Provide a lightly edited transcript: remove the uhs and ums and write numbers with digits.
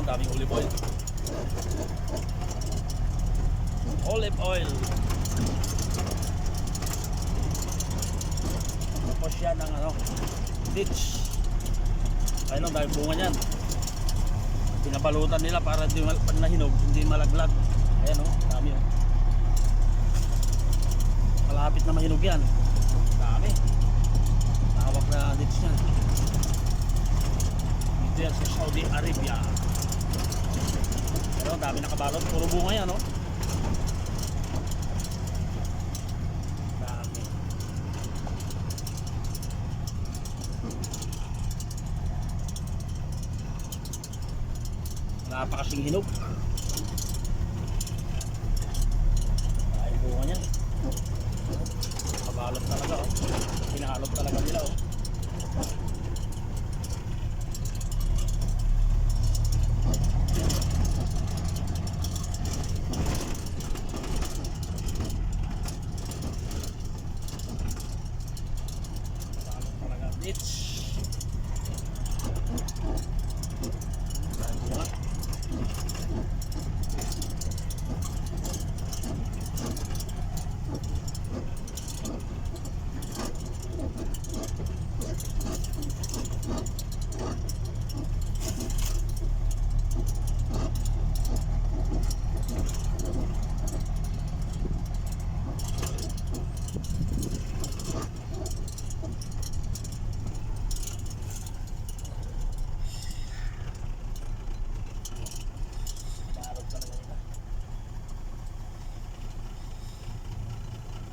daming olive oil. Olive oil. Tapos yan ang ano, ditch. Ayun, dahil bunga niyan. Pinabalutan nila para di, pag nahinog, hindi malaglag. Ayan o, dami o. Malapit na mahinog yan. Dami. Tawag na ditch niyan. Dito yan sa Saudi Arabia. Pero dami nakabalot. Puro bunga yan o. Dami. Wala pa kasing hinog. Ay bunga niyan. Nakabalot talaga o. Pinahalot talaga nila o. It's